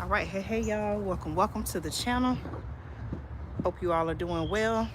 All right, hey y'all, welcome to the channel. Hope you all are doing well.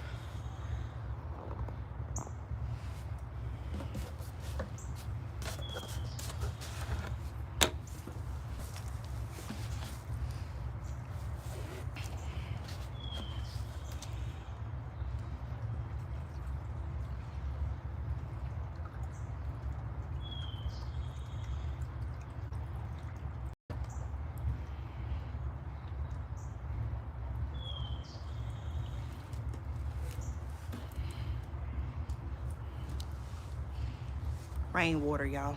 Rainwater, y'all.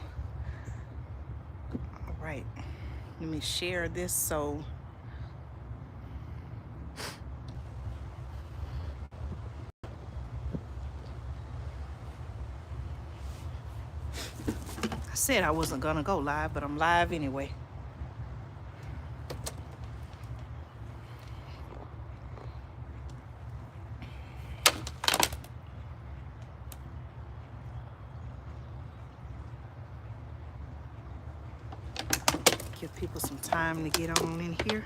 All right, let me share this so I said I wasn't gonna go live, but I'm live anyway. Give people some time to get on in here.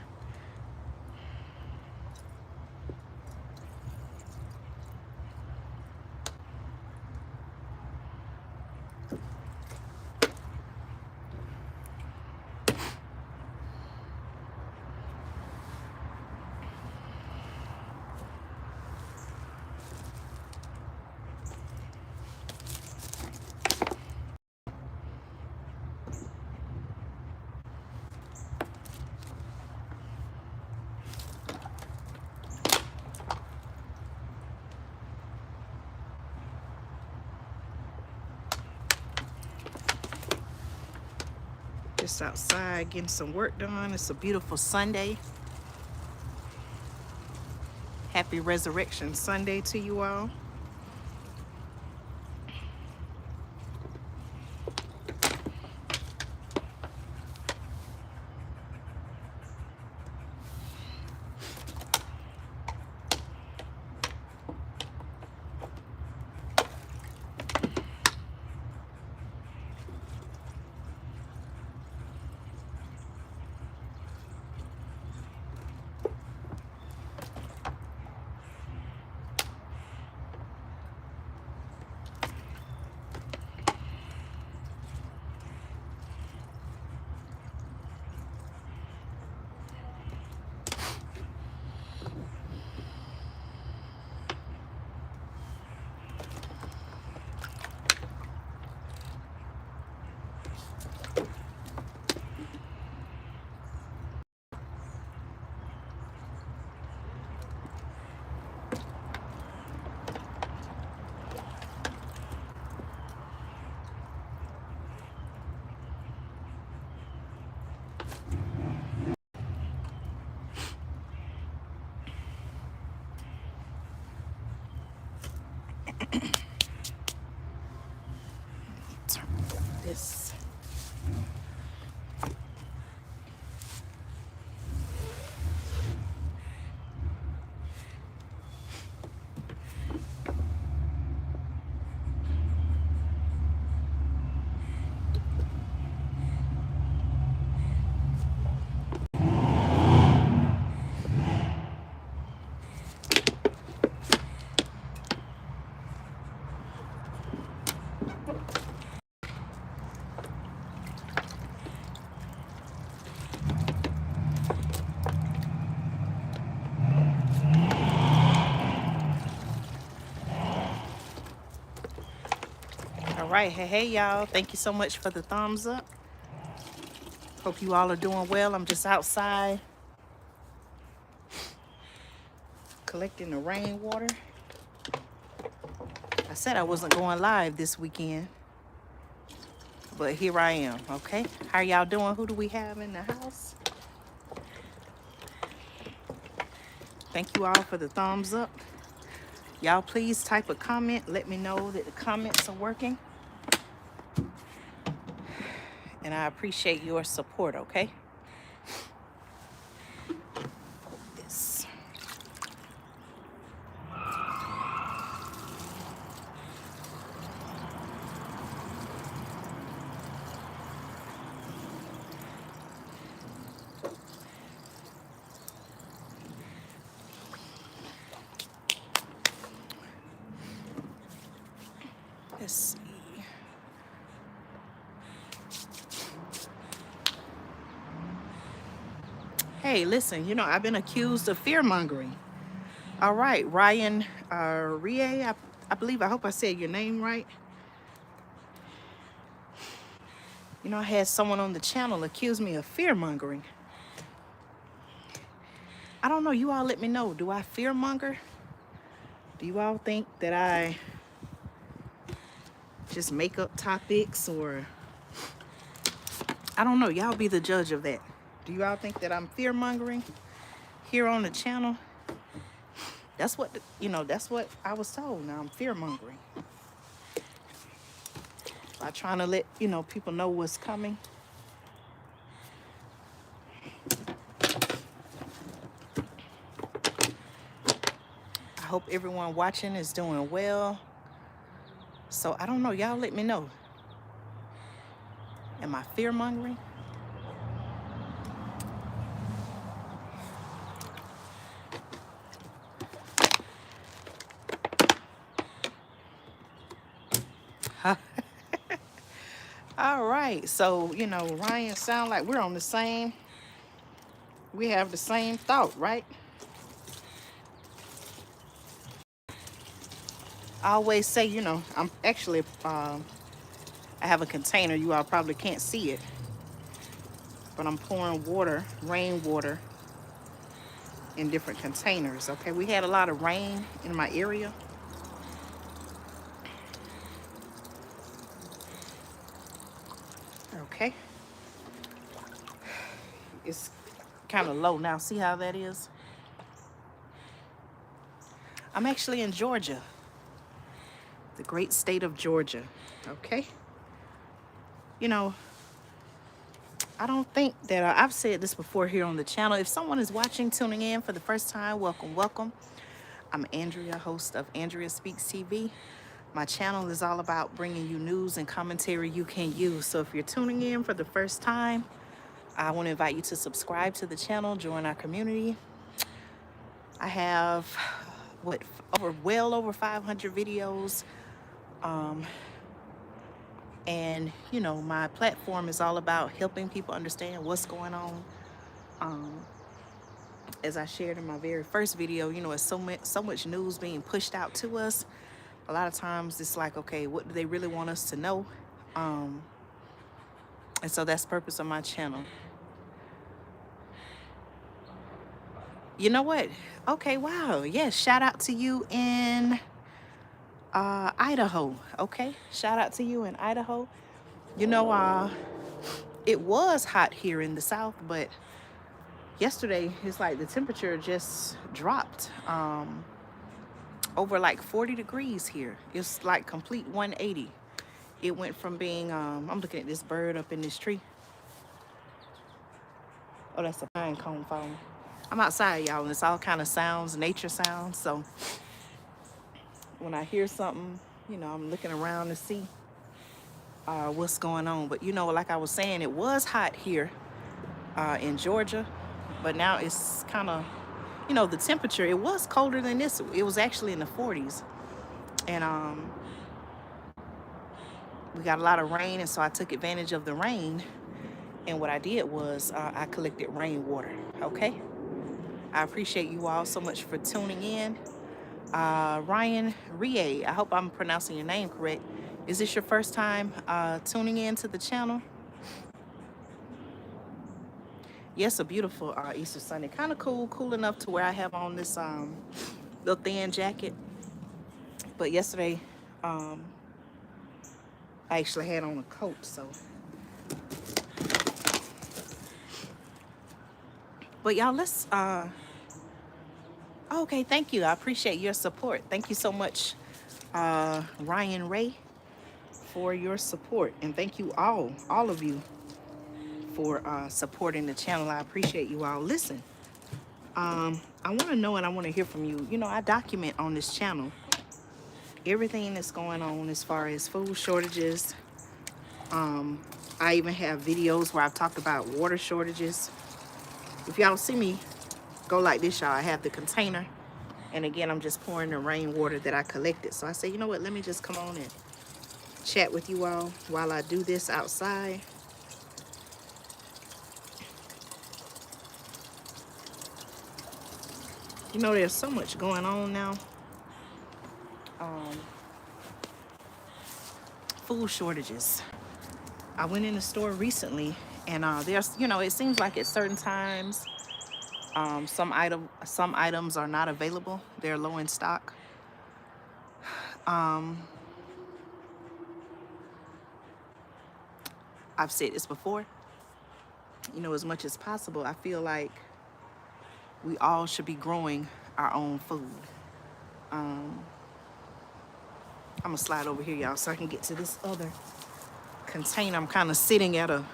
Just outside getting some work done. It's a beautiful Sunday. Happy Resurrection Sunday to you all. Turn this. All right, hey y'all. Thank you so much for the thumbs up. Hope you all are doing well. I'm just outside collecting the rainwater. I said I wasn't going live this weekend, but here I am, okay? How y'all doing? Who do we have in the house? Thank you all for the thumbs up. Y'all please type a comment. Let me know that the comments are working. And I appreciate your support, okay? This. Let's see. Hey, listen, you know, I've been accused of fear-mongering. All right, Ryan Rie, I believe, I hope I said your name right. You know, I had someone on the channel accuse me of fear-mongering. I don't know, you all let me know. Do I fear-monger? Do you all think that I just make up topics, or I don't know, y'all be the judge of that. Do you all think that I'm fear-mongering here on the channel? That's what, you know, that's what I was told. Now I'm fear-mongering. By trying to let, you know, people know what's coming. I hope everyone watching is doing well. So I don't know, y'all let me know. Am I fear-mongering? All right, so, you know, Ryan, sound like we're on the same, we have the same thought, right? I always say, you know, I'm actually, I have a container. You all probably can't see it, but I'm pouring water, rainwater, in different containers, okay? We had a lot of rain in my area. Okay. It's kind of low now. See how that is? I'm actually in Georgia, the great state of Georgia, okay? You know, I don't think that I've said this before here on the channel. If someone is watching, tuning in for the first time, welcome, welcome. I'm Andrea, host of Andrea Speaks TV. My channel is all about bringing you news and commentary you can use. So if you're tuning in for the first time, I want to invite you to subscribe to the channel, join our community. I have, well over 500 videos. And, you know, my platform is all about helping people understand what's going on. As I shared in my very first video, you know, it's so much news being pushed out to us. A lot of times it's like, okay, what do they really want us to know? And so that's the purpose of my channel. You know what? Okay, wow. Yes, shout out to you in Idaho. Okay, shout out to you in Idaho. You know, it was hot here in the South, but yesterday it's like the temperature just dropped over like 40 degrees here. It's like complete 180. It went from being, I'm looking at this bird up in this tree. Oh, that's a pine cone falling. I'm outside, y'all, and it's all kind of sounds, nature sounds. So when I hear something, you know, I'm looking around to see what's going on. But, you know, like I was saying, it was hot here in Georgia, but now it's kind of, you know, the temperature, it was colder than this. It was actually in the 40s. And we got a lot of rain, and so I took advantage of the rain. And what I did was I collected rainwater, okay? I appreciate you all so much for tuning in. Ryan Rie, I hope I'm pronouncing your name correct. Is this your first time tuning in to the channel? Yes, a beautiful Easter Sunday. Kind of cool enough to where I have on this little thin jacket. But yesterday, I actually had on a coat, so. But y'all, let's, okay, thank you. I appreciate your support. Thank you so much, Ryan Ray, for your support. And thank you all of you, for supporting the channel. I appreciate you all. Listen, I want to know and I want to hear from you. You know, I document on this channel everything that's going on as far as food shortages. I even have videos where I've talked about water shortages. If y'all see me go like this, y'all, I have the container, and again, I'm just pouring the rainwater that I collected. So I say, you know what, let me just come on and chat with you all while I do this outside. You know, there's so much going on now. Um, Food shortages. I went in the store recently, and there's, you know, it seems like at certain times, some items are not available. They're low in stock. I've said this before. You know, as much as possible, I feel like we all should be growing our own food. I'm gonna slide over here, y'all, so I can get to this other container. I'm kind of sitting at an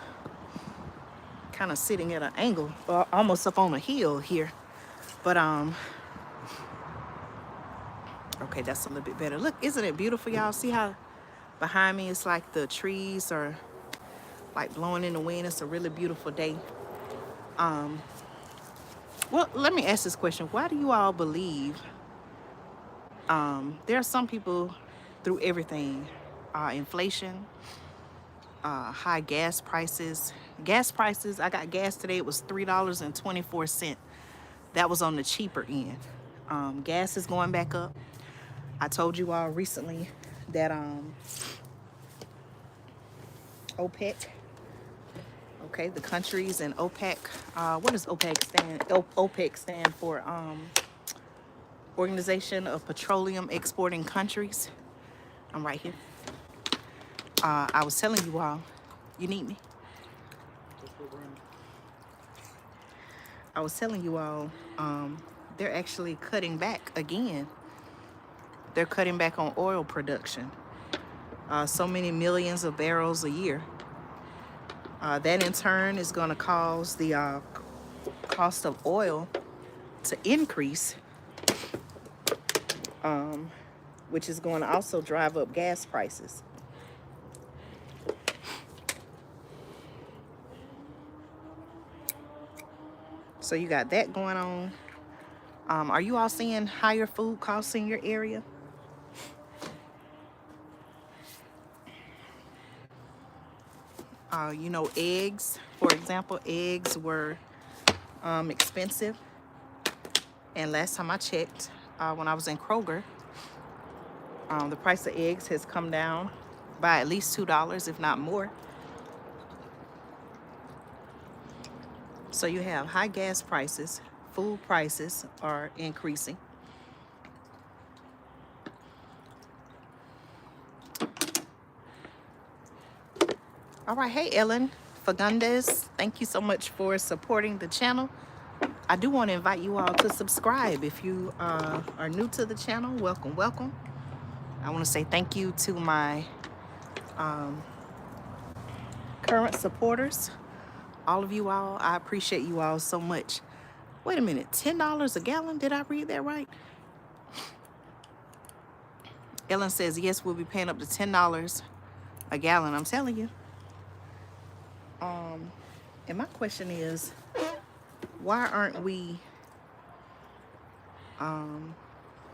angle, almost up on a hill here. But okay, that's a little bit better. Look, isn't it beautiful, y'all? See how behind me it's like the trees are like blowing in the wind. It's a really beautiful day. Well, let me ask this question. Why do you all believe there are some people through everything, inflation, high gas prices. Gas prices, I got gas today, it was $3.24. That was on the cheaper end. Gas is going back up. I told you all recently that OPEC, okay, the countries in OPEC, what does OPEC stand? OPEC stand for Organization of Petroleum Exporting Countries. I'm right here. I was telling you all, you need me? I was telling you all, they're actually cutting back again. They're cutting back on oil production. So many millions of barrels a year. That in turn is going to cause the cost of oil to increase, which is going to also drive up gas prices. So you got that going on. Are you all seeing higher food costs in your area? You know, eggs, for example, eggs were expensive. And last time I checked, when I was in Kroger, the price of eggs has come down by at least $2, if not more. So you have high gas prices, food prices are increasing. All right, hey Ellen Fagundes, thank you so much for supporting the channel. I do want to invite you all to subscribe. If you are new to the channel, welcome, welcome. I want to say thank you to my current supporters. All of you all, I appreciate you all so much. Wait a minute, $10 a gallon? Did I read that right? Ellen says, yes, we'll be paying up to $10 a gallon. I'm telling you. And my question is, why aren't we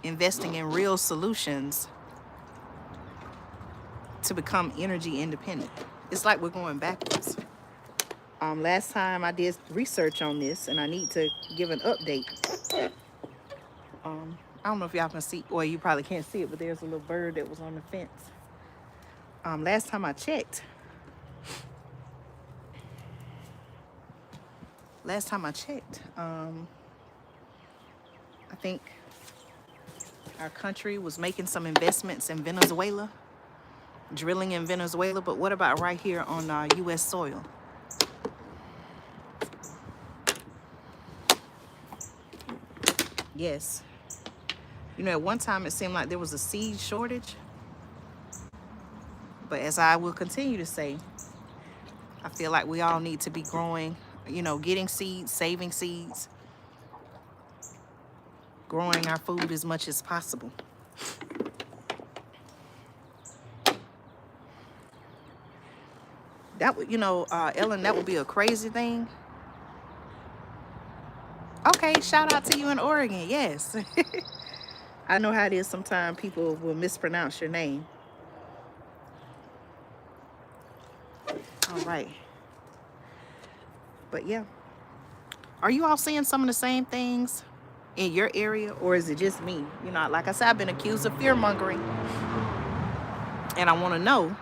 investing in real solutions to become energy independent? It's like we're going backwards. Last time I did research on this, and I need to give an update. I don't know if y'all can see, or you probably can't see it, but there's a little bird that was on the fence. Last time I checked, I think our country was making some investments in Venezuela, drilling in Venezuela, but what about right here on U.S. soil? Yes. You know, at one time it seemed like there was a seed shortage. But as I will continue to say, I feel like we all need to be growing, you know, getting seeds, saving seeds, growing our food as much as possible. That would, you know, Ellen, that would be a crazy thing. Okay, shout out to you in Oregon. Yes. I know how it is. Sometimes people will mispronounce your name. All right. But yeah, are you all seeing some of the same things in your area, or is it just me? You know, like I said, I've been accused of fear mongering, and I want to know,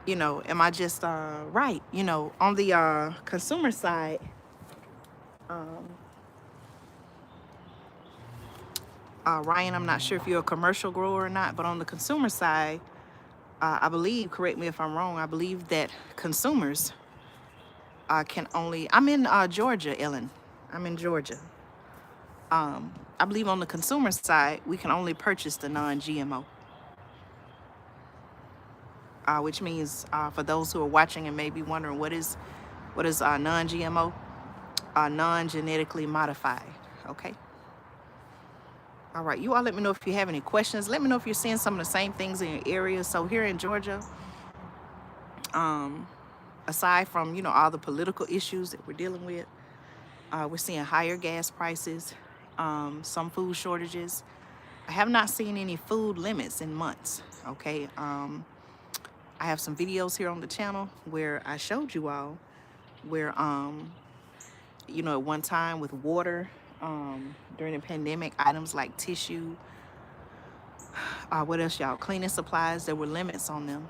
you know, am I just right? You know, on the consumer side, um, Ryan, I'm not sure if you're a commercial grower or not, but on the consumer side, I believe, correct me if I'm wrong, I believe that consumers can only, I'm in Georgia, Ellen. I'm in Georgia. I believe on the consumer side, we can only purchase the non-GMO, which means for those who are watching and maybe wondering what is non-GMO, non-genetically modified. Okay. All right. You all let me know if you have any questions. Let me know if you're seeing some of the same things in your area. So here in Georgia, aside from, you know, all the political issues that we're dealing with, we're seeing higher gas prices, some food shortages. I have not seen any food limits in months. Okay. I have some videos here on the channel where I showed you all where, you know, at one time with water, during the pandemic, items like tissue, what else, y'all? Cleaning supplies, there were limits on them.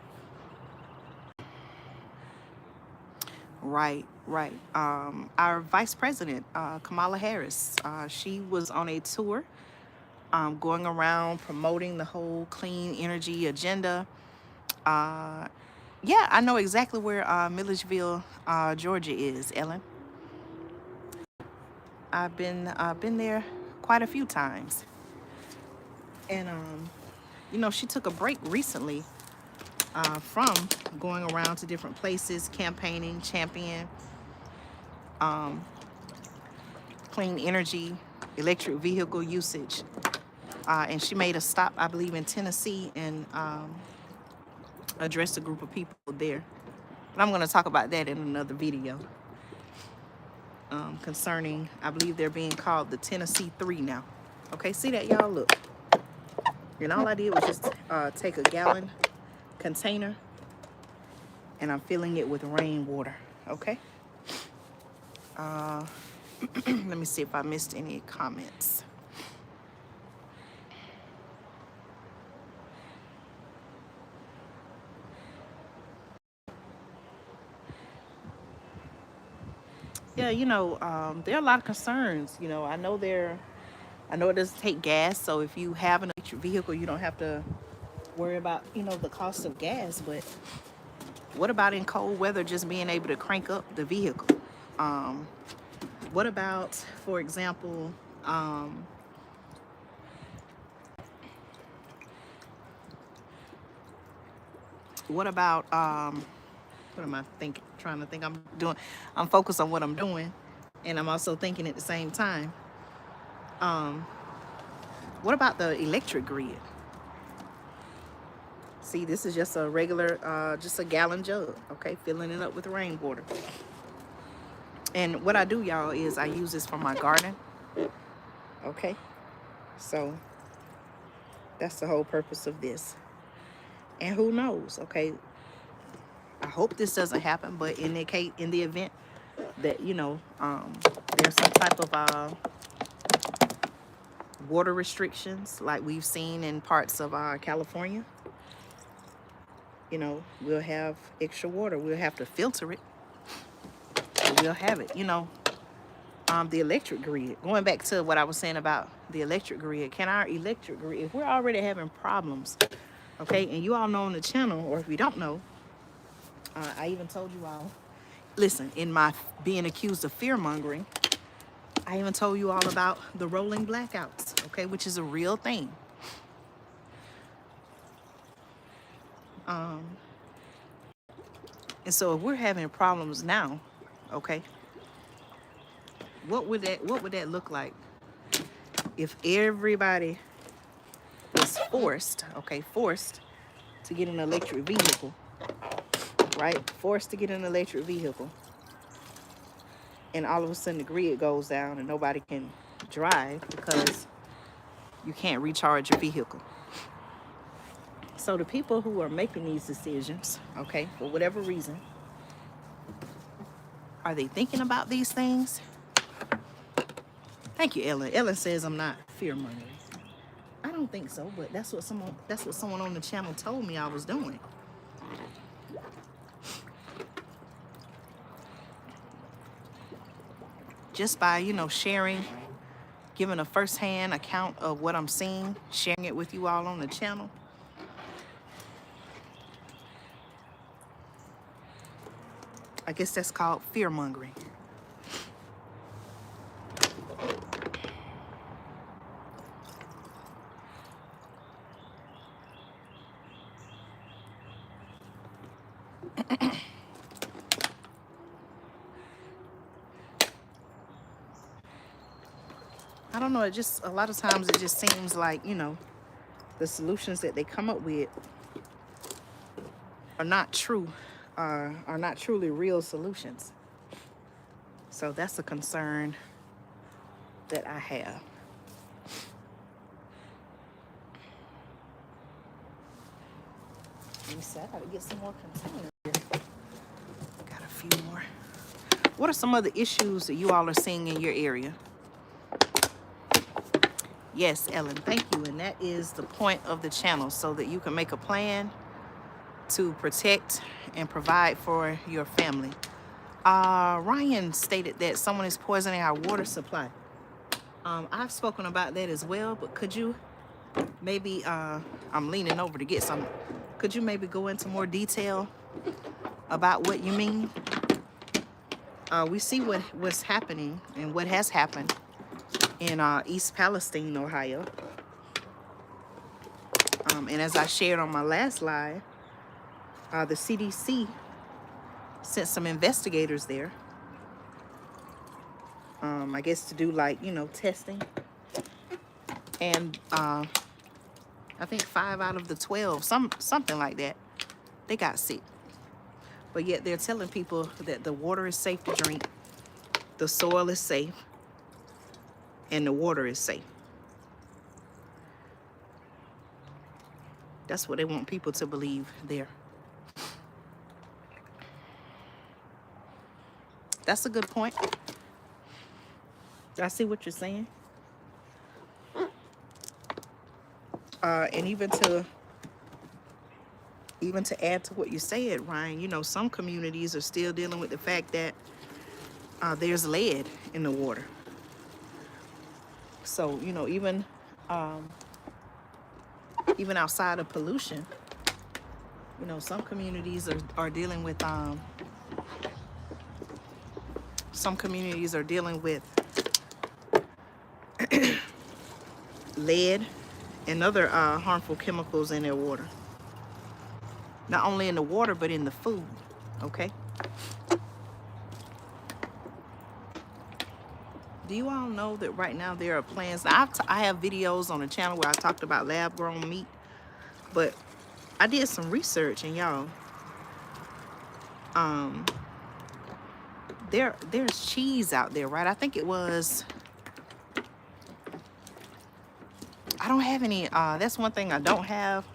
Right, right. Our Vice President, Kamala Harris, she was on a tour going around promoting the whole clean energy agenda. Yeah, I know exactly where Milledgeville, Georgia is, Ellen. I've been there quite a few times. And you know, she took a break recently from going around to different places, campaigning, champion clean energy, electric vehicle usage. And she made a stop, I believe, in Tennessee and addressed a group of people there. But I'm going to talk about that in another video concerning, I believe they're being called the Tennessee 3 now. Okay, see that, y'all? Look. And all I did was just take a gallon container and I'm filling it with rainwater. Okay. Let me see if I missed any comments. Yeah, you know, there are a lot of concerns. You know, I know it doesn't take gas, so if you have an electric vehicle, you don't have to worry about, you know, the cost of gas. But what about in cold weather, just being able to crank up the vehicle? What about, for example, what about what am I thinking? Trying to think. I'm focused on what I'm doing, and I'm also thinking at the same time. What about the electric grid? See, this is just a regular, just a gallon jug, okay? Filling it up with rainwater. And what I do, y'all, is I use this for my garden, okay? So that's the whole purpose of this. And who knows, okay? I hope this doesn't happen, but in the event that, you know, there's some type of water restrictions like we've seen in parts of California, you know, we'll have extra water. We'll have to filter it, but we'll have it, you know. The electric grid, going back to what I was saying about the electric grid, can our electric grid, if we're already having problems, okay, and you all know on the channel, or if you don't know, I even told you all, listen, in my being accused of fear mongering, I even told you all about the rolling blackouts, okay, which is a real thing. And so if we're having problems now, okay, what would that look like if everybody was forced to get an electric vehicle, right? Forced to get an electric vehicle, and all of a sudden the grid goes down and nobody can drive because you can't recharge your vehicle. So the people who are making these decisions, okay, for whatever reason, Are they thinking about these things? Thank you, Ellen. Ellen says I'm not fear-mongering. I don't think so, but that's what someone on the channel told me I was doing. Just by, sharing, giving a first-hand account of what I'm seeing, sharing it with you all on the channel. I guess that's called fear-mongering. I don't know, it just, a lot of times it just seems like, the solutions that they come up with are not true, are not truly real solutions. So that's a concern that I have. Let me see, I gotta get some more containers here. Got a few more. What are some other issues that you all are seeing in your area? Yes, Ellen, thank you. And that is the point of the channel, so that you can make a plan to protect and provide for your family. Ryan stated that someone is poisoning our water supply. I've spoken about that as well, but could you maybe, I'm leaning over to get some, could you maybe go into more detail about what you mean? We see what's happening and what has happened in East Palestine, Ohio. And as I shared on my last live, the CDC sent some investigators there, I guess to do testing. And I think 5 out of the 12, something like that, they got sick. But yet they're telling people that the water is safe to drink, the soil is safe, and the water is safe. That's what they want people to believe there. That's a good point. I see what you're saying. And even to add to what you said, Ryan, some communities are still dealing with the fact that there's lead in the water. So, even outside of pollution, some communities are dealing with lead and other harmful chemicals in their water. Not only in the water, but in the food, okay? Do you all know that right now there are plans? I have videos on the channel where I talked about lab-grown meat, but I did some research, and y'all, there's cheese out there, right? I think it was, I don't have any, that's one thing I don't have.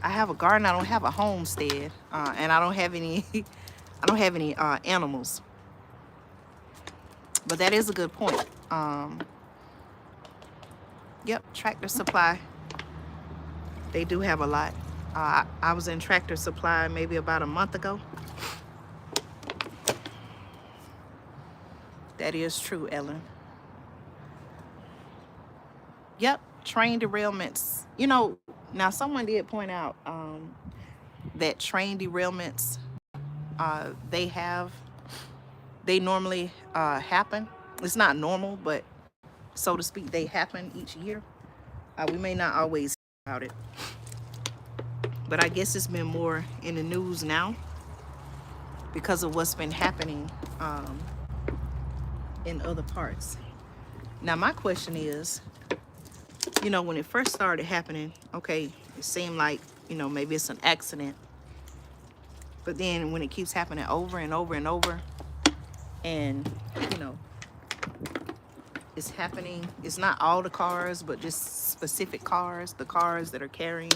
I have a garden, I don't have a homestead, and I don't have any, animals. But that is a good point. Yep, Tractor Supply, they do have a lot. I was in Tractor Supply maybe about a month ago. That is true, Ellen. Yep, train derailments. Now someone did point out that train derailments, they normally happen. It's not normal, but so to speak, they happen each year. We may not always hear about it, but I guess it's been more in the news now because of what's been happening in other parts. Now my question is, when it first started happening, okay, it seemed like, maybe it's an accident. But then when it keeps happening over and over and over, and, it's happening, it's not all the cars, but just specific cars, the cars that are carrying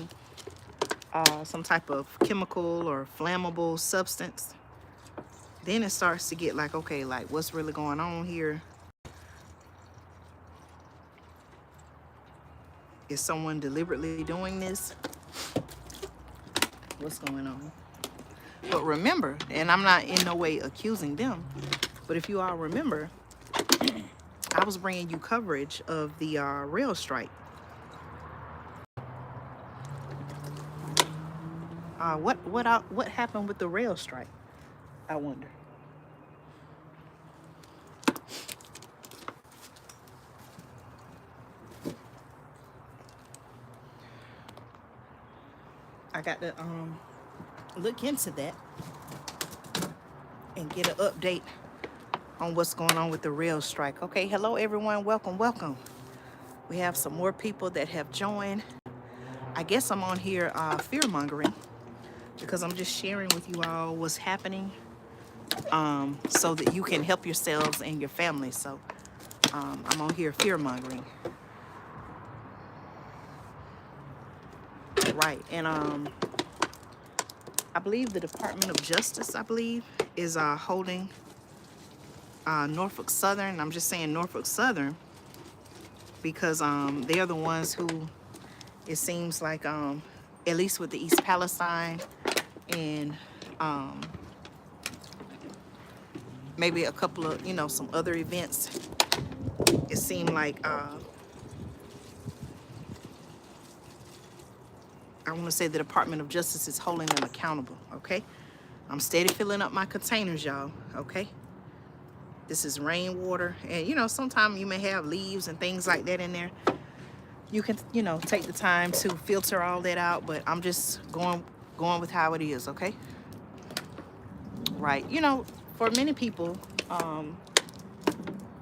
some type of chemical or flammable substance. then it starts to get like, okay, like what's really going on here? Is someone deliberately doing this? What's going on? But remember, and I'm not in no way accusing them, but if you all remember, I was bringing you coverage of the rail strike. What happened with the rail strike? I wonder. I got to look into that and get an update on what's going on with the rail strike. Okay, hello everyone, welcome, welcome. We have some more people that have joined. I guess I'm on here fear-mongering because I'm just sharing with you all what's happening so that you can help yourselves and your family. So I'm on here fear-mongering. Right, and I believe the Department of Justice, is holding Norfolk Southern. I'm just saying Norfolk Southern because they are the ones who, it seems like, at least with the East Palestine and maybe a couple of, some other events, it seemed like, I want to say the Department of Justice is holding them accountable, okay? I'm steady filling up my containers, y'all, okay? This is rainwater, and, sometimes you may have leaves and things like that in there. You can, take the time to filter all that out, but I'm just going with how it is, okay? Right, for many people,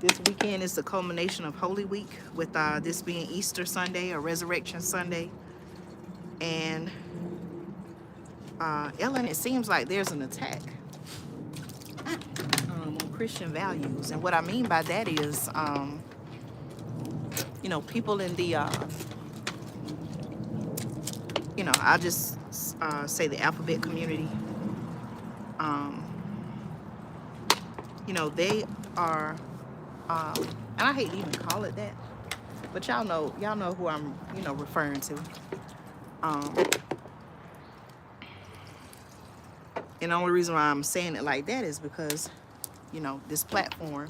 this weekend is the culmination of Holy Week, with this being Easter Sunday or Resurrection Sunday. And Ellen, it seems like there's an attack on Christian values. And what I mean by that is, people in the, I'll just say the alphabet community, they are, and I hate to even call it that, but y'all know who I'm, referring to. And the only reason why I'm saying it like that is because, this platform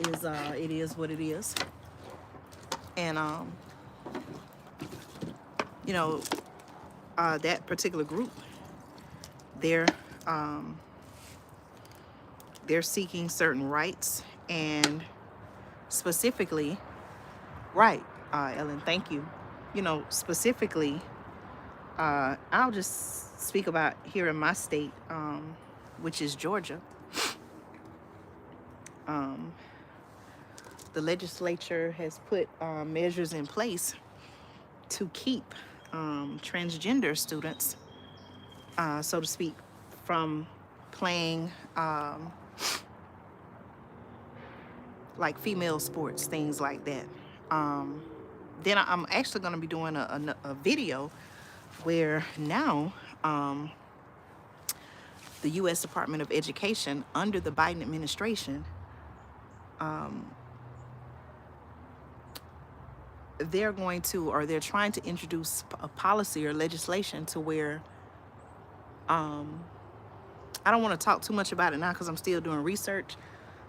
is, it is what it is. And, that particular group, they're seeking certain rights, and specifically, right, Ellen, thank you. Specifically, I'll just speak about here in my state, which is Georgia. The legislature has put measures in place to keep transgender students, so to speak, from playing like female sports, things like that. Then I'm actually going to be doing a video where now the U.S. Department of Education under the Biden administration, they're trying to introduce a policy or legislation to where, I don't want to talk too much about it now because I'm still doing research,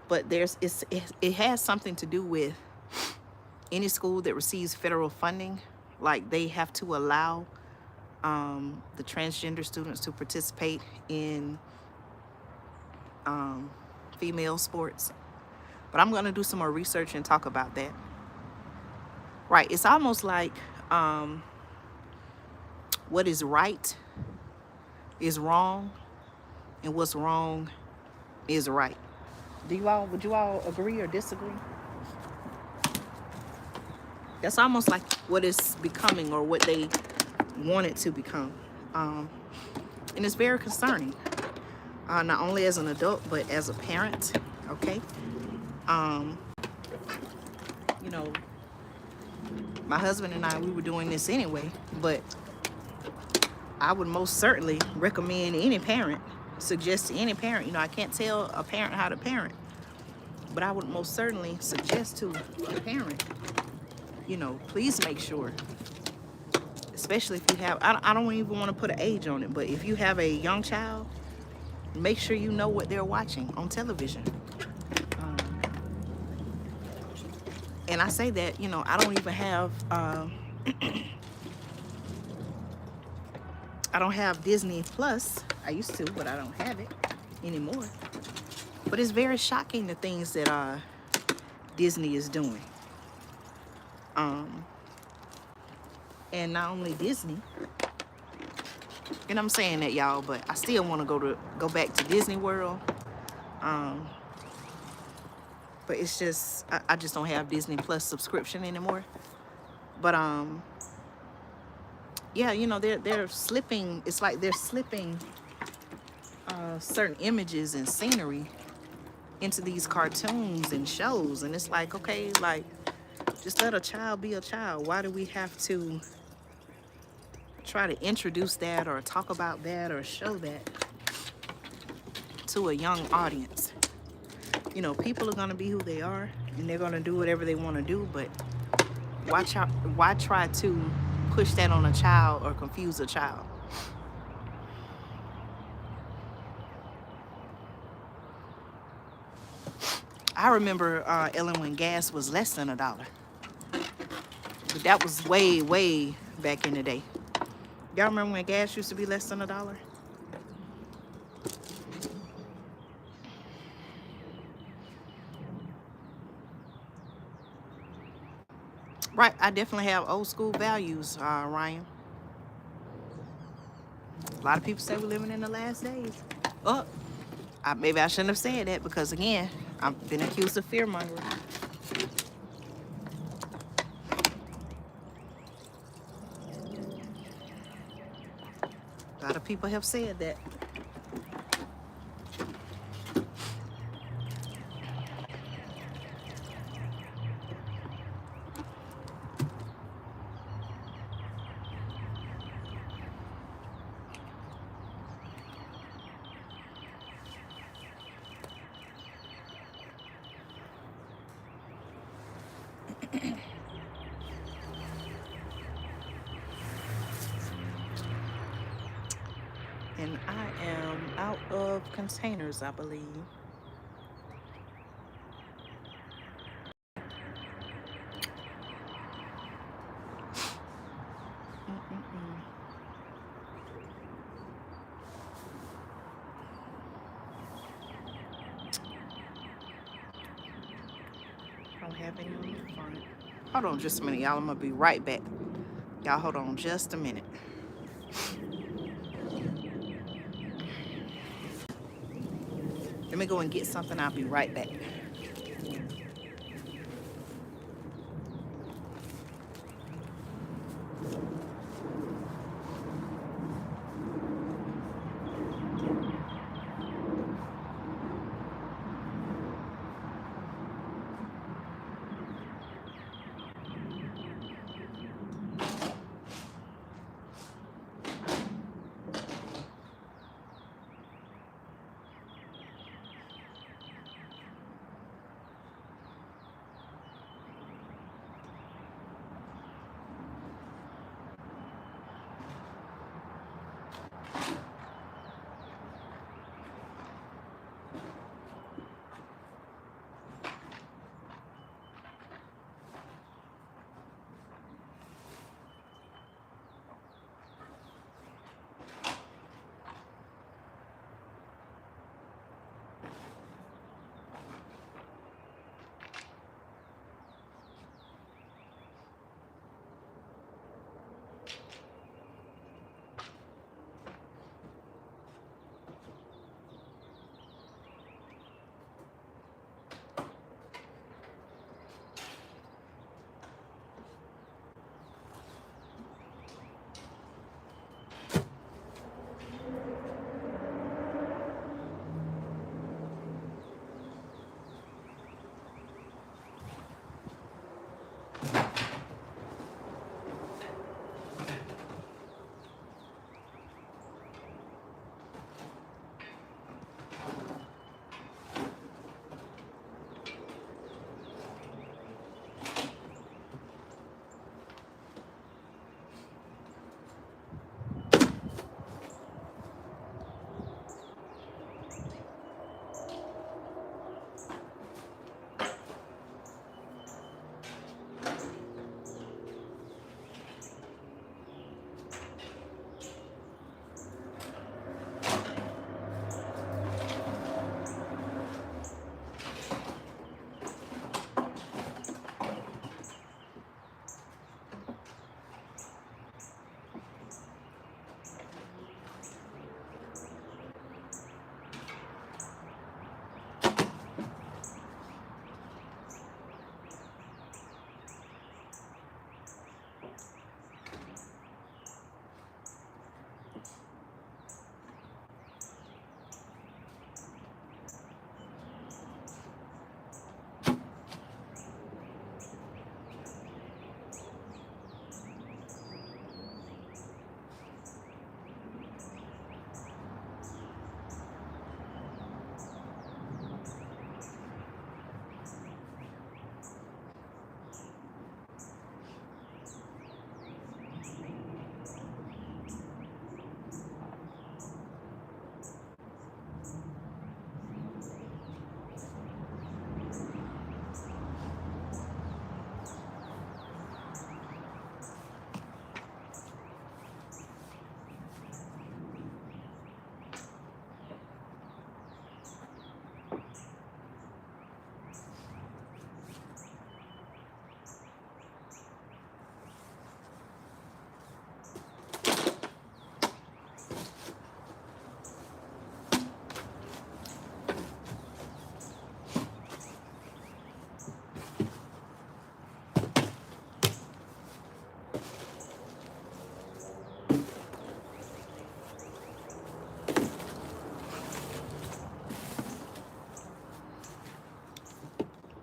but it has something to do with any school that receives federal funding. Like, they have to allow the transgender students to participate in female sports. But I'm going to do some more research and talk about that. Right, it's almost like what is right is wrong, and what's wrong is right. Would you all agree or disagree? That's almost like what it's becoming, or what they want it to become. And it's very concerning, not only as an adult, but as a parent, okay? My husband and I, we were doing this anyway, but I would most certainly recommend any parent, suggest to any parent, I can't tell a parent how to parent, but I would most certainly suggest to a parent, please make sure, especially if you have, I don't even want to put an age on it, but if you have a young child, make sure you know what they're watching on television. Um, and I say that, I don't even have, I don't have Disney Plus. I used to, but I don't have it anymore. But it's very shocking the things that Disney is doing. And not only Disney, and I'm saying that, y'all, but I still want to go back to Disney World. But it's just I just don't have Disney Plus subscription anymore. But yeah, they're slipping. It's like they're slipping certain images and scenery into these cartoons and shows, and it's like, okay, like, just let a child be a child. Why do we have to try to introduce that or talk about that or show that to a young audience? People are going to be who they are, and they're going to do whatever they want to do, but why try to push that on a child or confuse a child? I remember, Ellen, when gas was less than $1. But that was way, way back in the day. Y'all remember when gas used to be less than $1? Right, I definitely have old school values, Ryan. A lot of people say we're living in the last days. Oh, maybe I shouldn't have said that, because again, I've been accused of fearmongering. A lot of people have said that. And I am out of containers, I believe. I don't have any on the front. Hold on just a minute, y'all. I'm going to be right back. Y'all, hold on just a minute. Let me go and get something. I'll be right back.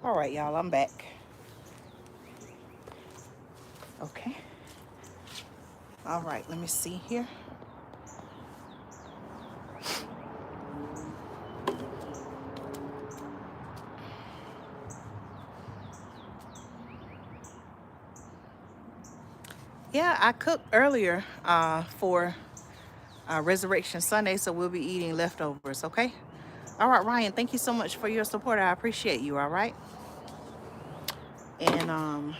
All right, y'all, I'm back. Okay. All right, let me see here. Yeah, I cooked earlier for Resurrection Sunday, so we'll be eating leftovers, okay? All right, Ryan, thank you so much for your support. I appreciate you, all right? And I'm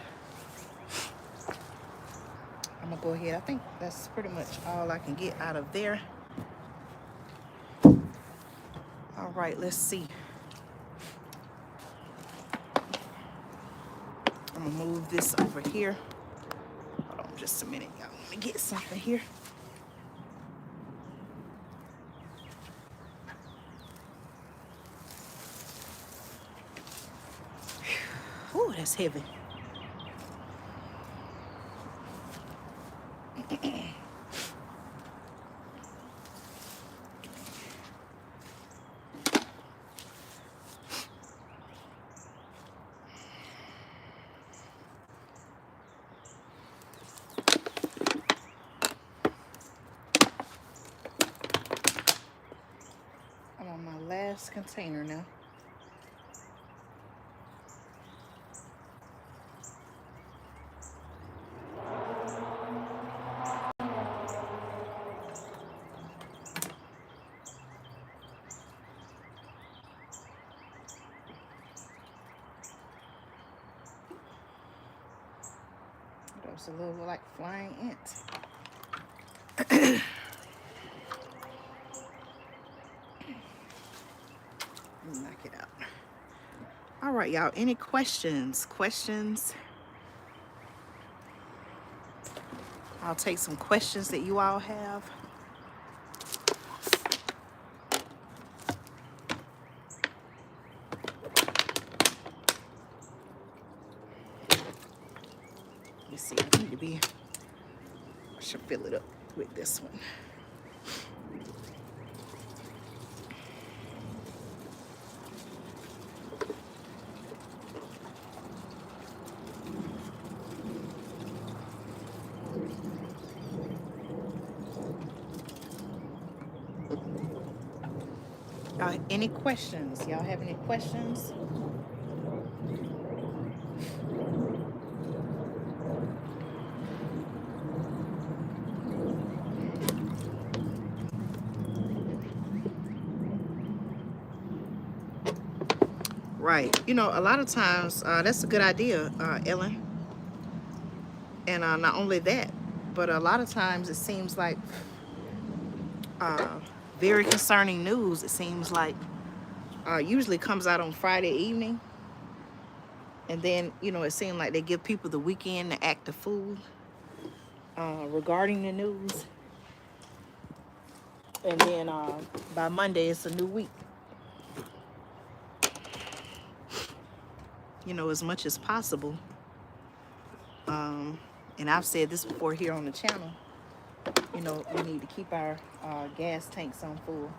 gonna go ahead. I think that's pretty much all I can get out of there. All right, let's see. I'm gonna move this over here. Hold on just a minute, y'all. Let me get something here. Ooh, that's heavy. I'm on my last container now. That was a little like flying ants. Knock it out. All right, y'all. Any questions? I'll take some questions that you all have. Let's see. I should fill it up with this one. Any questions? Y'all have any questions? Right. You know, a lot of times, that's a good idea, Ellen. And not only that, but a lot of times it seems like very concerning news. It seems like usually comes out on Friday evening. And then, you know, it seems like they give people the weekend to act a fool regarding the news. And then by Monday, it's a new week. You know, as much as possible. And I've said this before here on the channel. You know, we need to keep our gas tanks on full.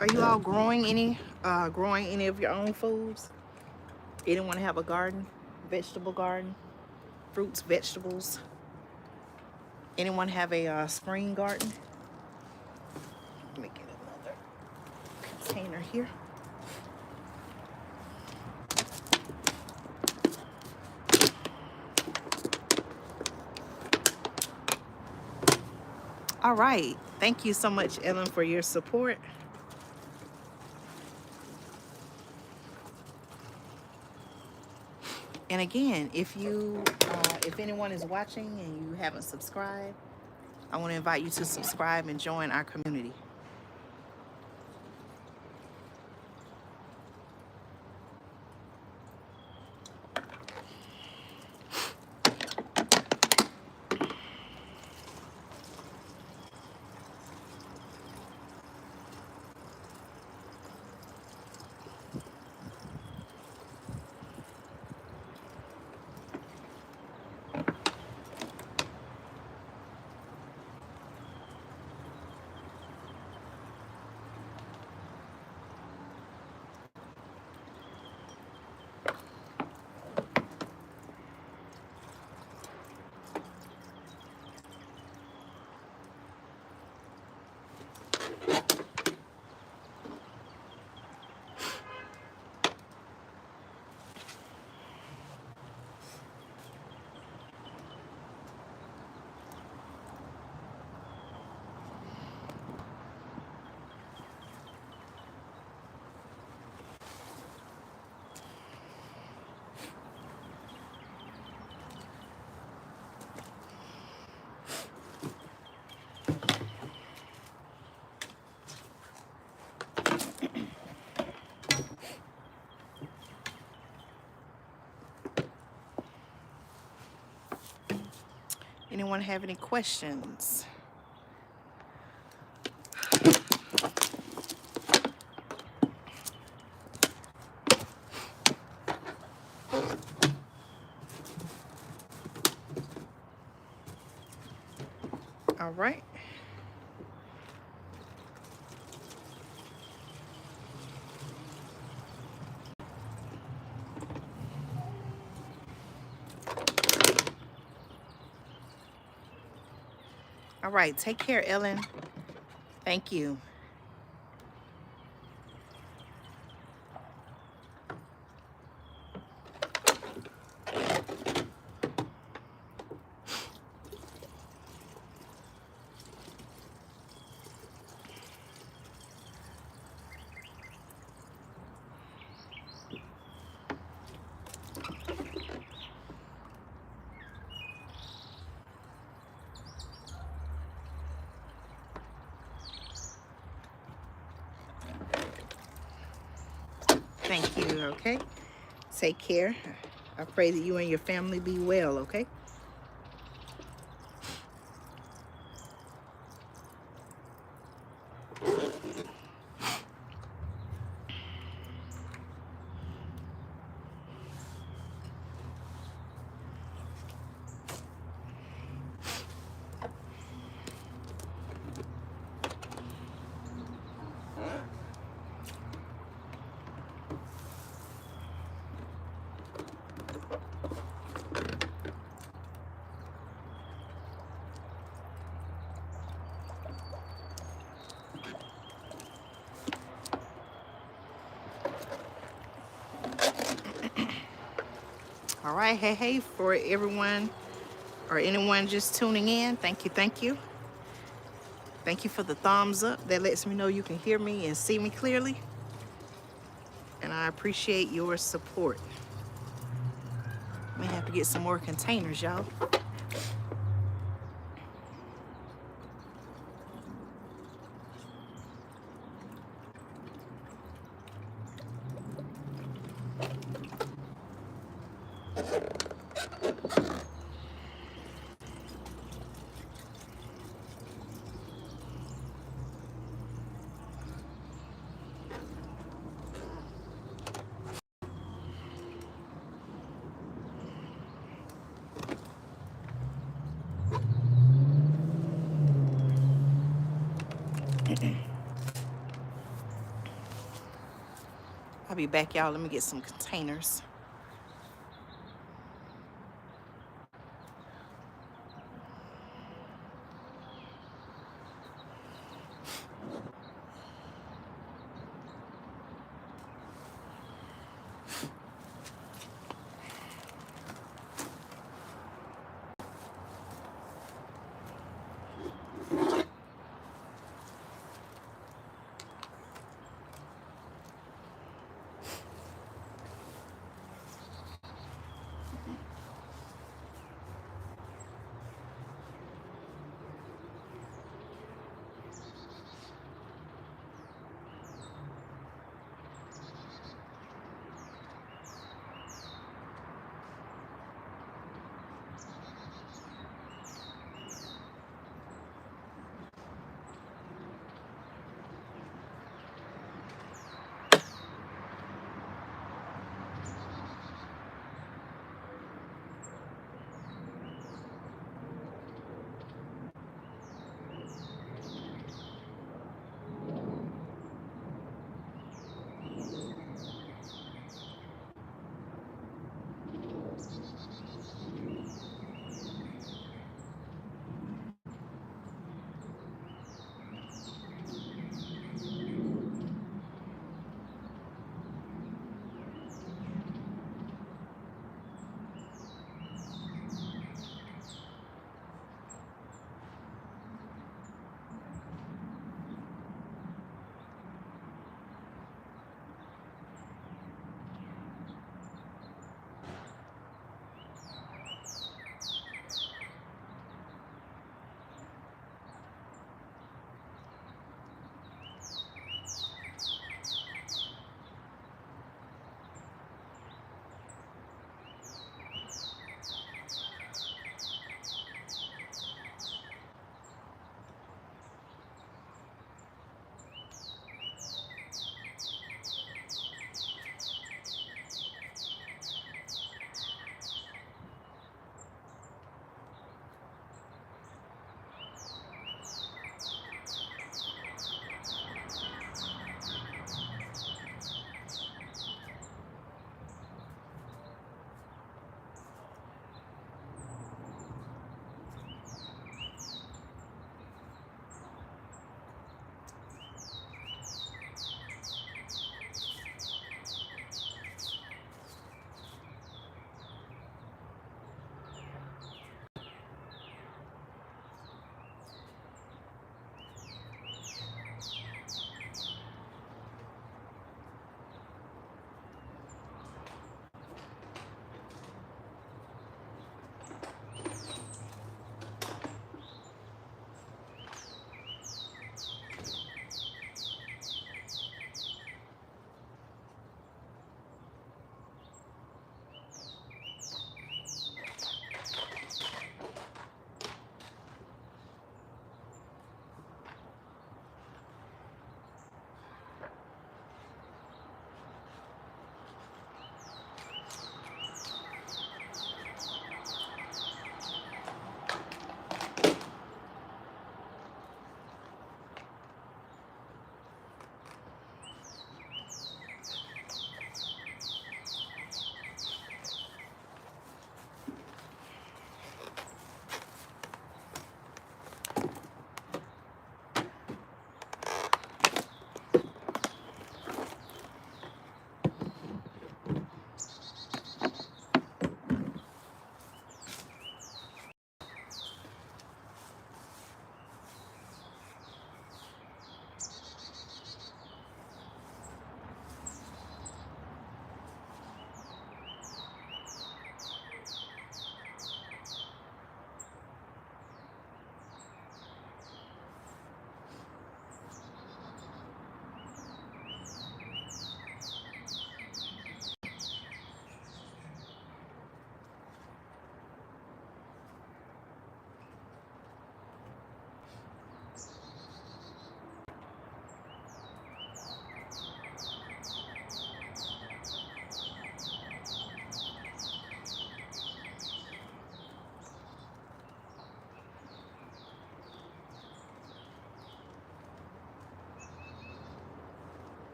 Are you all growing any of your own foods? Anyone have a garden, vegetable garden, fruits, vegetables? Anyone have a spring garden? Let me get another container here. All right. Thank you so much, Ellen, for your support. And again, if anyone is watching and you haven't subscribed, I want to invite you to subscribe and join our community. Anyone have any questions? All right. All right. Take care, Ellen. Thank you. Thank you. Okay. Take care. I pray that you and your family be well. Okay. All right. Hey, hey, for everyone or anyone just tuning in, thank you. Thank you. Thank you for the thumbs up. That lets me know you can hear me and see me clearly. And I appreciate your support. May have to get some more containers, y'all. I'll be back, y'all. Let me get some containers.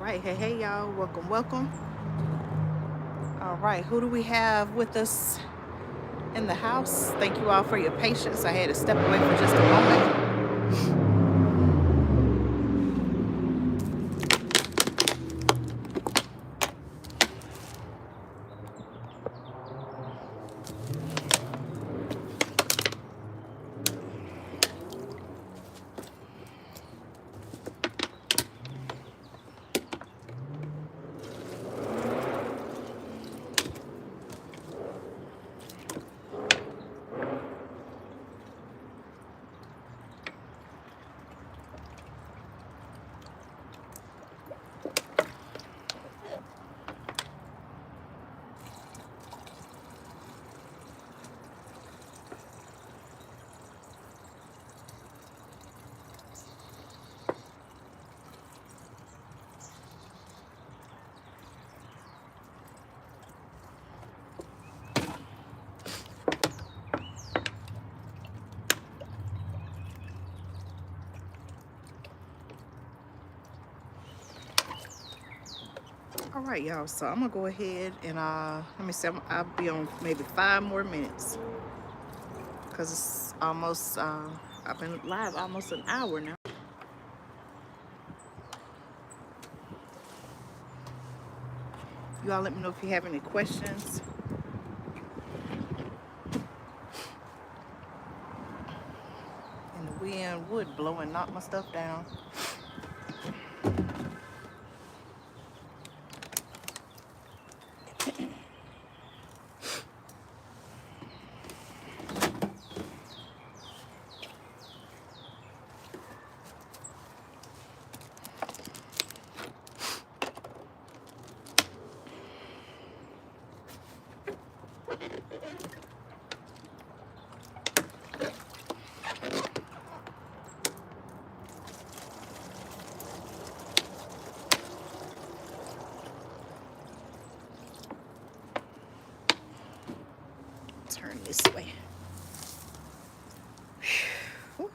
right, hey y'all, welcome. All right, who do we have with us in the house? Thank you all for your patience. I had to step away for just a moment. All right, y'all. So I'm gonna go ahead and let me see. I'll be on maybe 5 more minutes because it's almost. I've been live almost an hour now. You all let me know if you have any questions. And the wind would blow and knock my stuff down. Turn this way. Whew.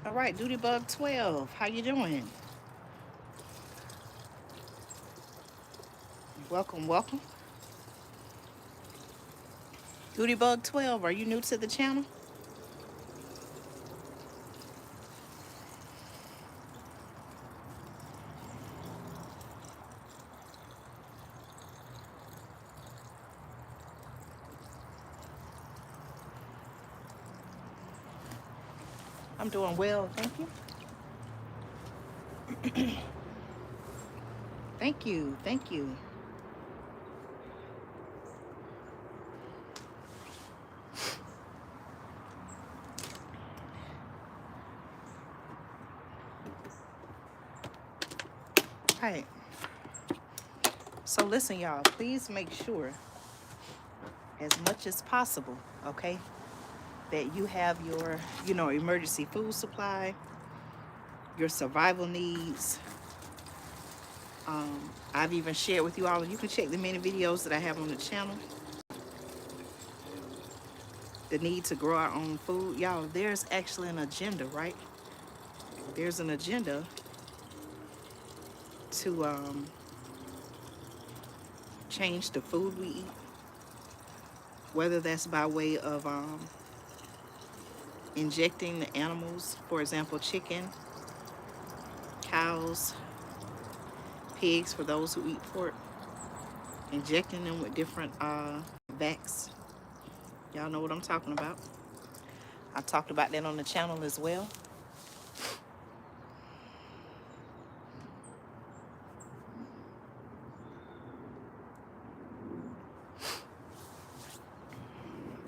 All right, Duty Bug 12. How you doing? Welcome. Duty Bug 12. Are you new to the channel? I'm doing well, thank you. Thank you. All right. So listen, y'all, please make sure as much as possible, okay, that you have your, emergency food supply, your survival needs. I've even shared with you all, you can check the many videos that I have on the channel. The need to grow our own food. Y'all, there's actually an agenda, right? There's an agenda to change the food we eat, whether that's by way of injecting the animals, for example, chicken, cows, pigs, for those who eat pork, injecting them with different vax. Y'all know what I'm talking about. I talked about that on the channel as well.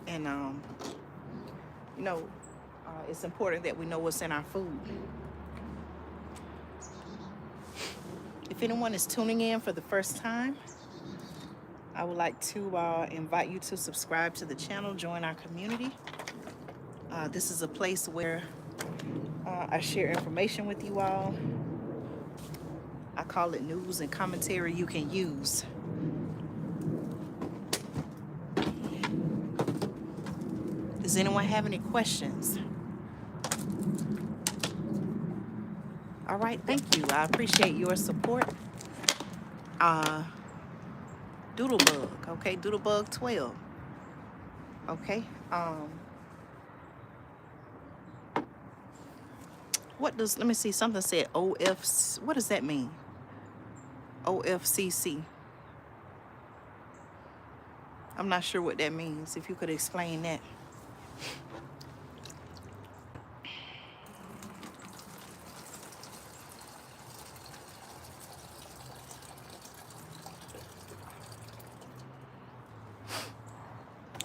And it's important that we know what's in our food. If anyone is tuning in for the first time, I would like to invite you to subscribe to the channel, join our community. This is a place where I share information with you all. I call it news and commentary you can use. Does anyone have any questions? All right, thank you. I appreciate your support. Doodlebug, okay? Doodlebug 12, okay? What does, let me see, something said OF, what does that mean? OFCC. I'm not sure what that means. If you could explain that.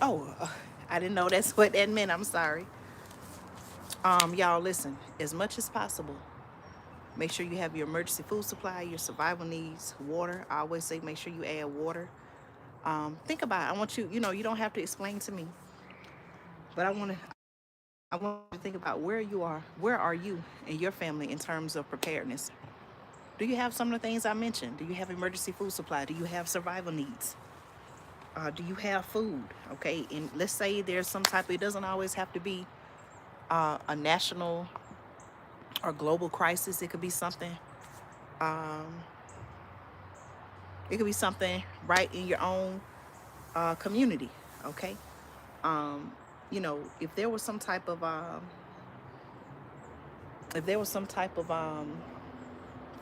Oh, I didn't know that's what that meant. I'm sorry. Y'all listen, as much as possible, make sure you have your emergency food supply, your survival needs, water. I always say make sure you add water. Think about it. I want you, you don't have to explain to me, but I want you to think about where you are. Where are you and your family in terms of preparedness? Do you have some of the things I mentioned? Do you have emergency food supply? Do you have survival needs? Do you have food? Okay, and let's say there's some type, it doesn't always have to be a national or global crisis. It could be something, um, it could be something right in your own community, okay? Um, if there was some type of,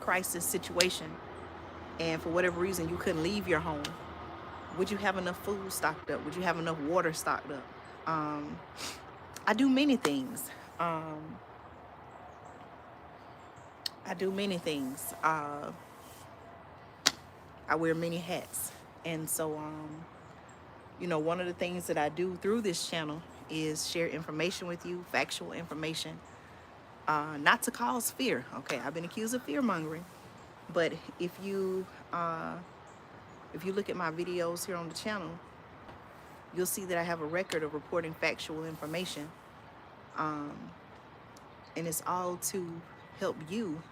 crisis situation, and for whatever reason you couldn't leave your home, would you have enough food stocked up? Would you have enough water stocked up? I do many things. I do many things. I wear many hats. And so, one of the things that I do through this channel is share information with you, factual information, not to cause fear. Okay, I've been accused of fear mongering, but if you look at my videos here on the channel, you'll see that I have a record of reporting factual information, and it's all to help you,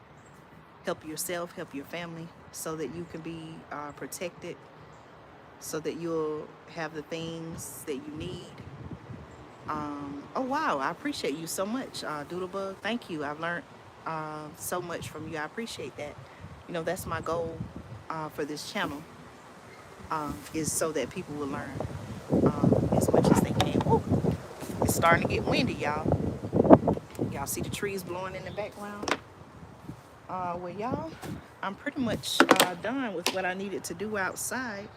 help yourself, help your family, so that you can be protected, so that you'll have the things that you need. Oh wow, I appreciate you so much, Doodlebug. Thank you. I've learned so much from you. I appreciate that. That's my goal for this channel, is so that people will learn as much as they can. Woo. It's starting to get windy, y'all. Y'all see the trees blowing in the background? Well, y'all, I'm pretty much done with what I needed to do outside.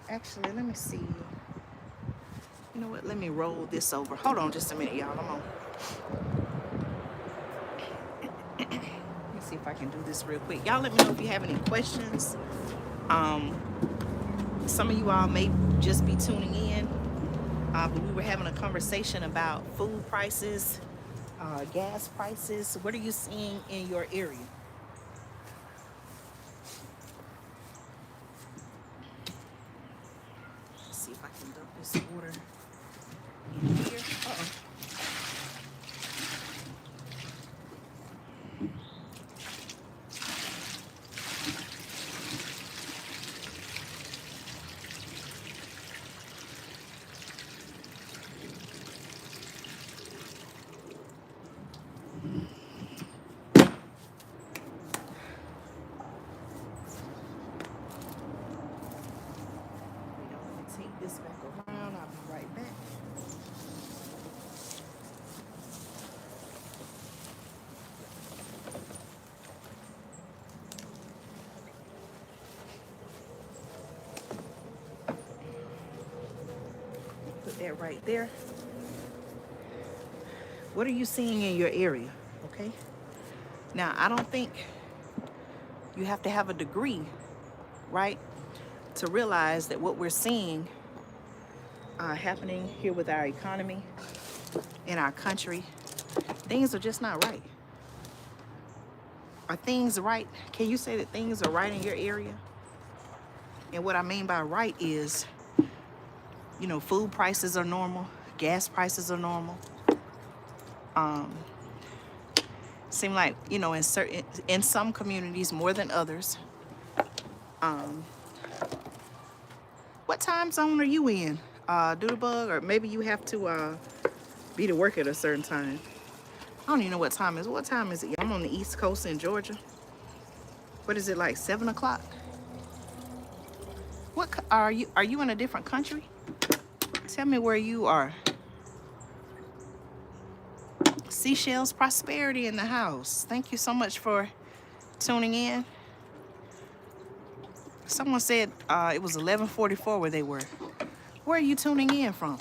Actually, let me see. You know what? Let me roll this over. Hold on just a minute, y'all. I'm on. Let me see if I can do this real quick. Y'all let me know if you have any questions. Some of you all may just be tuning in, but we were having a conversation about food prices, gas prices. What are you seeing in your area? Let's see if I can dump this water in here. Uh-oh. Take this back around. I'll be right back. Put that right there. What are you seeing in your area? Okay. Now, I don't think you have to have a degree, right, to realize that what we're seeing happening here with our economy in our country, things are just not right. Are things right? Can you say that things are right in your area? And what I mean by right is You know, food prices are normal, gas prices are normal. Seem like, you know, in some communities more than others. What time zone are you in, Doodlebug? Or maybe you have to be to work at a certain time. I don't even know what time it is. What time is it? I'm on the East Coast in Georgia. What is it, like 7 o'clock? What are you? Are you in a different country? Tell me where you are. Seashells Prosperity in the house. Thank you so much for tuning in. Someone said it was 11:44 where they were. Where are you tuning in from?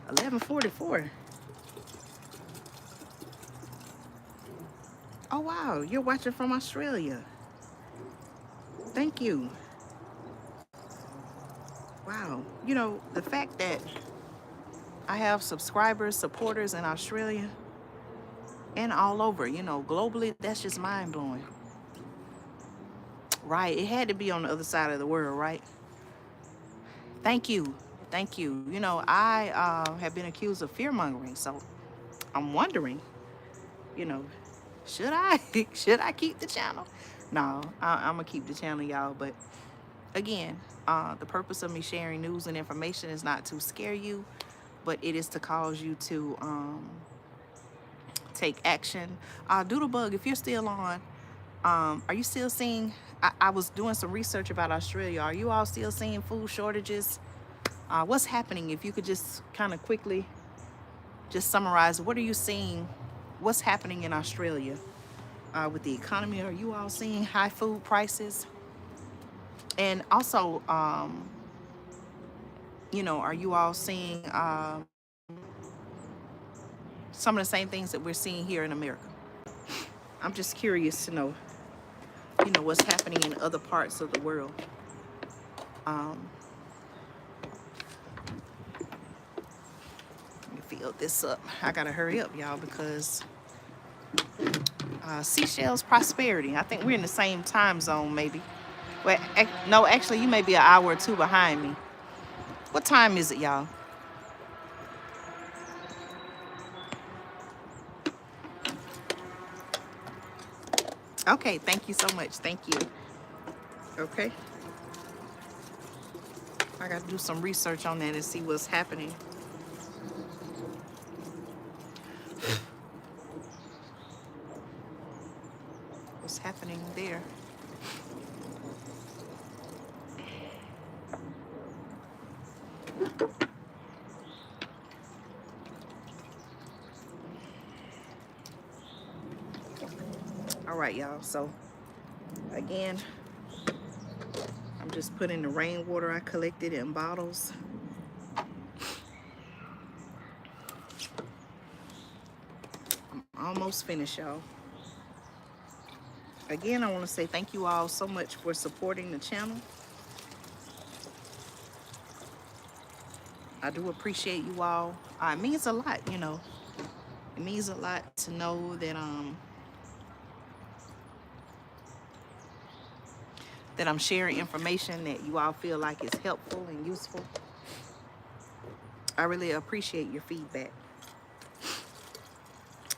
11:44. Oh wow, you're watching from Australia. Thank you. Wow. You know, the fact that I have subscribers, supporters in Australia and all over, you know, globally, that's just mind blowing. Right. It had to be on the other side of the world, right? Thank you. Thank you. You know, I have been accused of fear mongering. So I'm wondering, you know, should I should I keep the channel? No, I'm gonna keep the channel, y'all. But again, the purpose of me sharing news and information is not to scare you, but it is to cause you to take action. Doodlebug, if you're still on, are you still seeing? I was doing some research about Australia. Are you all still seeing food shortages? What's happening? If you could just kind of quickly just summarize, what are you seeing? What's happening in Australia with the economy? Are you all seeing high food prices? And also, you know, are you all seeing some of the same things that we're seeing here in America? I'm just curious to know, you know, what's happening in other parts of the world. Um, Let me fill this up. I gotta hurry up, y'all, because Seashells Prosperity. I think we're in the same time zone, maybe. Well, no, actually, you may be an hour or two behind me. What time is it, y'all? Okay, thank you so much. Thank you. Okay, I got to do some research on that and see what's happening. What's happening there? All right, y'all. So, again, I'm just putting the rainwater I collected in bottles. I'm almost finished, y'all. Again, I want to say thank you all so much for supporting the channel. I do appreciate you all. It means a lot, you know. It means a lot to know that I'm sharing information that you all feel like is helpful and useful. I really appreciate your feedback.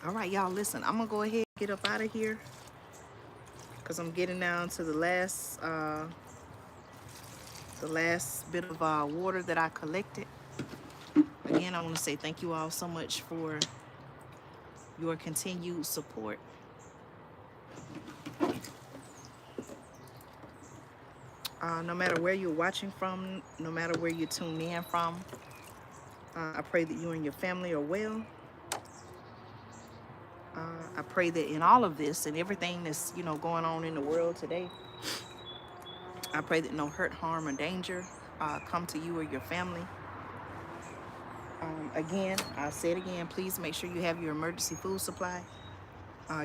All right, y'all, listen, I'm gonna go ahead and get up out of here because I'm getting down to the last bit of water that I collected. Again, I want to say thank you all so much for your continued support. No matter where you're watching from, no matter where you tune in from, I pray that you and your family are well. I pray that in all of this and everything that's, you know, going on in the world today, I pray that no hurt, harm, or danger come to you or your family. Again, I'll say it again, please make sure you have your emergency food supply,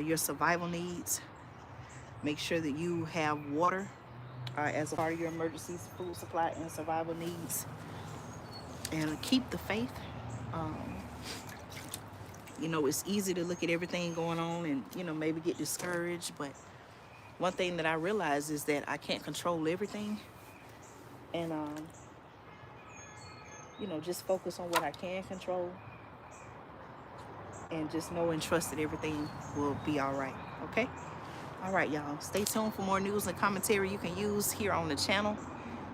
your survival needs. Make sure that you have water as a part of your emergency food supply and survival needs. And keep the faith. Um, you know, it's easy to look at everything going on and, you know, maybe get discouraged. But one thing that I realize is that I can't control everything. And just focus on what I can control, and just know and trust that everything will be all right. Okay? All right, y'all. Stay tuned for more news and commentary you can use here on the channel.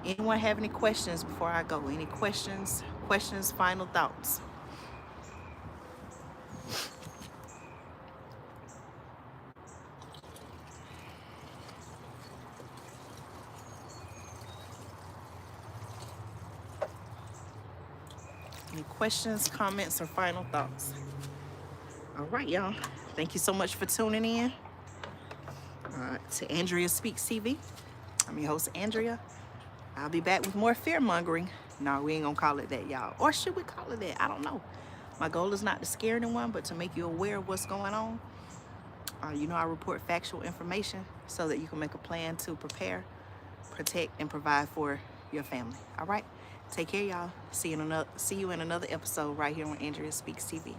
Anyone have any questions before I go? Any questions? Questions, final thoughts? Any questions, comments, or final thoughts? All right, y'all. Thank you so much for tuning in to Andrea Speaks TV. I'm your host, Andrea. I'll be back with more fear mongering. No, we ain't gonna call it that, y'all. Or should we call it that? I don't know. My goal is not to scare anyone, but to make you aware of what's going on. I report factual information so that you can make a plan to prepare, protect, and provide for your family. All right? Take care, y'all. See you in another episode right here on Andrea Speaks TV.